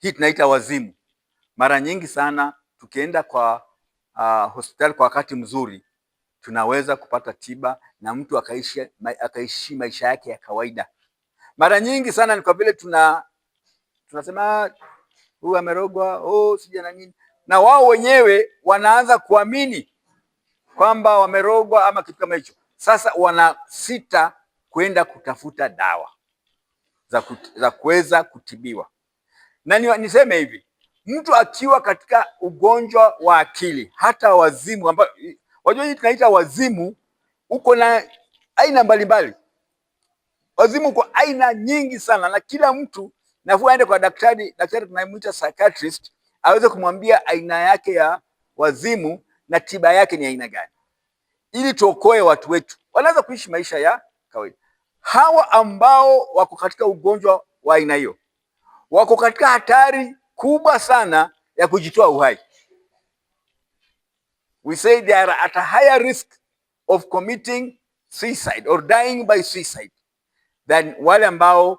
Hii tunaita wazimu. Mara nyingi sana tukienda kwa hospitali kwa wakati mzuri, tunaweza kupata tiba na mtu akaishi maisha yake ya kawaida. Mara nyingi sana ni kwa vile tunasema huyu amerogwa, sija na nini, na wao wenyewe wanaanza kuamini kwamba wamerogwa ama kitu kama hicho. Sasa wanasita kwenda kutafuta dawa za kuweza kutibiwa. Na niseme hivi, mtu akiwa katika ugonjwa wa akili, hata wazimu ambao wajua hii tunaita wazimu, uko na aina mbalimbali. Wazimu uko aina nyingi sana, na kila mtu nafuu aende kwa daktari tunayemuita psychiatrist aweze kumwambia aina yake ya wazimu na tiba yake ni aina gani, ili tuokoe watu wetu wanaweza kuishi maisha ya kawaida. Hawa ambao wako katika ugonjwa wa aina hiyo wako katika hatari kubwa sana ya kujitoa uhai. We say they are at a higher risk of committing suicide or dying by suicide than wale ambao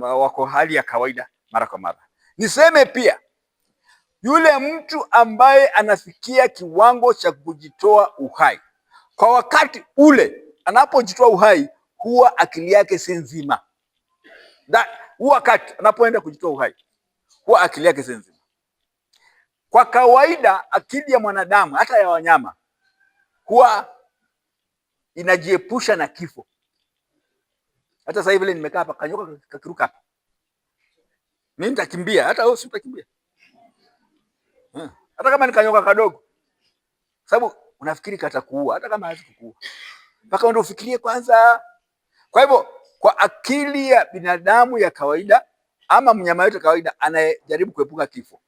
wako hali ya kawaida mara kwa mara. Niseme pia yule mtu ambaye anafikia kiwango cha kujitoa uhai, kwa wakati ule anapojitoa uhai, huwa akili yake si nzima. Huwa wakati anapoenda kujitoa uhai, huwa akili yake si nzima. Kwa kawaida akili ya mwanadamu hata ya wanyama huwa inajiepusha na kifo. Hata sasa hivi nimekaa hapa, kanyoka kakiruka hapa, mimi nitakimbia, hata wewe utakimbia, hata kama ni kanyoka kadogo, sababu unafikiri katakuua, hata kama hawezi kukuua, mpaka ndio ufikirie kwanza. Kwa hivyo kwa akili ya binadamu ya kawaida ama mnyama yote kawaida anayejaribu kuepuka kifo,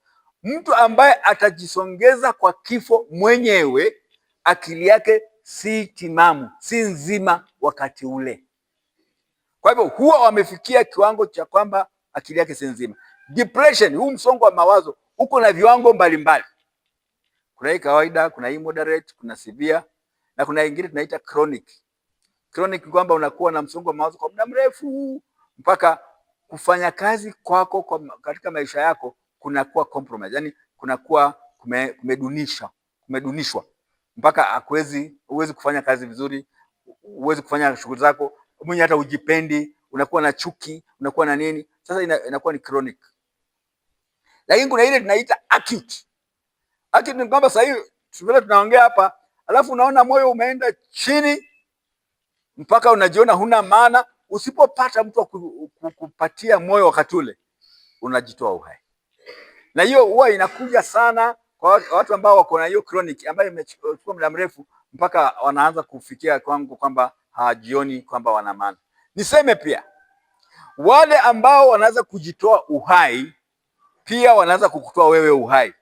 mtu ambaye atajisongeza kwa kifo mwenyewe, akili yake si timamu, si nzima wakati ule. Kwa hivyo huwa wamefikia kiwango cha kwamba akili yake si nzima. Depression, huu msongo wa mawazo uko na viwango mbalimbali. Kuna hii kawaida, kuna hii moderate, kuna severe na kuna ingine tunaita chronic. Chronic kwamba unakuwa na msongo wa mawazo kwa muda mrefu mpaka kufanya kazi kwako katika maisha yako kunakuwa compromise, yani kunakuwa kumedunishwa mpaka huwezi kufanya kazi vizuri, huwezi kufanya shughuli zako mwenye, hata ujipendi, unakuwa na chuki, unakuwa na nini. Sasa inakuwa ni chronic. Lakini kuna ile tunaita acute. Acute ni kwamba sasa hivi tunaongea hapa, alafu unaona moyo umeenda chini mpaka unajiona huna maana. Usipopata mtu kupatia moyo wakati ule, unajitoa uhai. Na hiyo huwa inakuja sana kwa watu ambao wako na hiyo chronic ambayo imechukua muda mrefu mpaka wanaanza kufikia kwangu kwamba hawajioni kwamba wana maana. Niseme pia wale ambao wanaweza kujitoa uhai pia wanaweza kukutoa wewe uhai.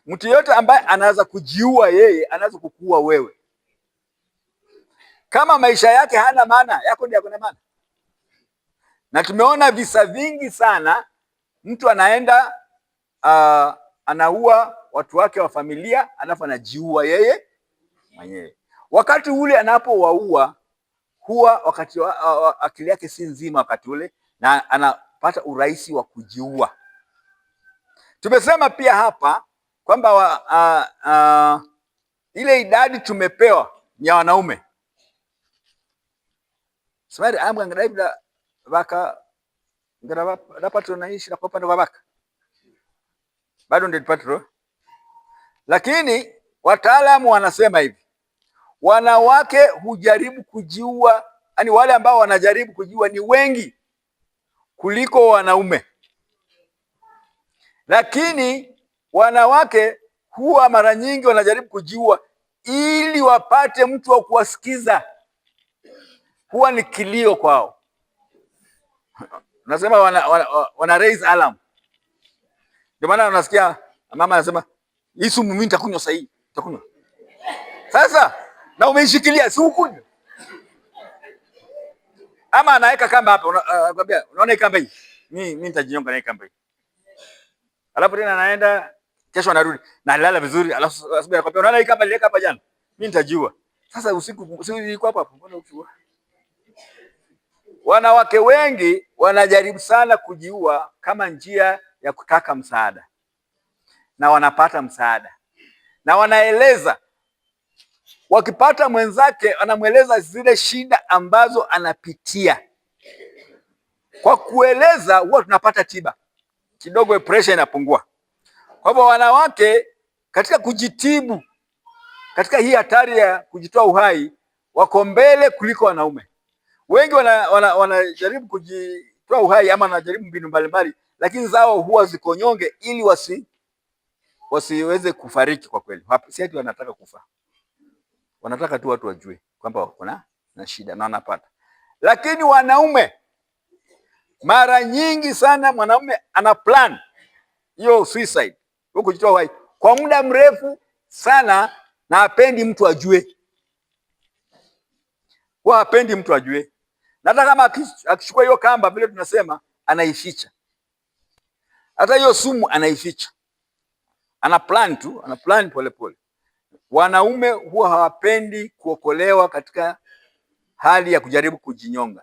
Mtu yote ambaye anaweza kujiua yeye anaweza kukuua wewe. Kama maisha yake hana maana, yako ndio kuna maana. Na tumeona visa vingi sana, mtu anaenda anaua watu wake wa familia, alafu anajiua yeye mwenyewe. Wakati ule anapowaua, huwa wakati akili yake si nzima wakati ule, na anapata urahisi wa kujiua. Tumesema pia hapa kwamba ile idadi tumepewa ni ya wanaume. Samari amgangadaibla baka ngarapato naishi na kopanda kwa baka bado ndio patro. Lakini wataalamu wanasema hivi, wanawake hujaribu kujiua, yani wale ambao wanajaribu kujiua ni wengi kuliko wanaume. Lakini wanawake huwa mara nyingi wanajaribu kujiua ili wapate mtu wa kuwasikiza. Huwa ni kilio kwao. Nasema wana raise alarm. Ndio maana unasikia mama anasema hii sumu mimi nitakunywa sasa hivi. Nitakunywa. Sasa na umeishikilia si ukunywa. Ama anaweka kamba hapa, anakuambia unaona hii kamba hii? Mimi nitajinyonga na hii kamba hii. Alafu tena anaenda kesho anarudi na alala vizuri, alafu asubuhi anakuambia unaona hii kamba niliweka hapa jana? Mimi nitajua. Sasa usiku iko hapa hapo, mbona ukiwa? wanawake wengi wanajaribu sana kujiua kama njia ya kutaka msaada, na wanapata msaada, na wanaeleza, wakipata mwenzake anamweleza zile shida ambazo anapitia. Kwa kueleza huwa tunapata tiba kidogo, pressure inapungua. Kwa hivyo wanawake katika kujitibu, katika hii hatari ya kujitoa uhai, wako mbele kuliko wanaume. Wengi wanajaribu kujitoa uhai ama wanajaribu mbinu mbalimbali, lakini zao huwa ziko nyonge, ili wasiweze kufariki. Kwa kweli si ati wanataka kufa, wanataka tu watu wajue kwamba wako na shida na wanapata. Lakini wanaume mara nyingi sana, mwanaume ana plan hiyo suicide, huko kujitoa uhai, kwa muda mrefu sana, na hapendi mtu ajue. Huwa hapendi mtu ajue, na hata kama akichukua hiyo kamba, vile tunasema, anaificha. Hata hiyo sumu anaificha, ana plan tu, ana plan pole pole. Wanaume huwa hawapendi kuokolewa katika hali ya kujaribu kujinyonga,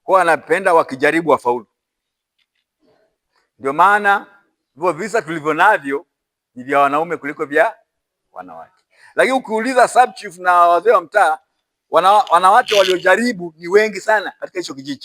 huwa anapenda wakijaribu wafaulu. Ndio maana hivyo visa tulivyo navyo ni vya wanaume kuliko vya wanawake. Lakini ukiuliza sub chief na wazee wa mtaa, wanawake waliojaribu ni wengi sana katika hicho kijiji.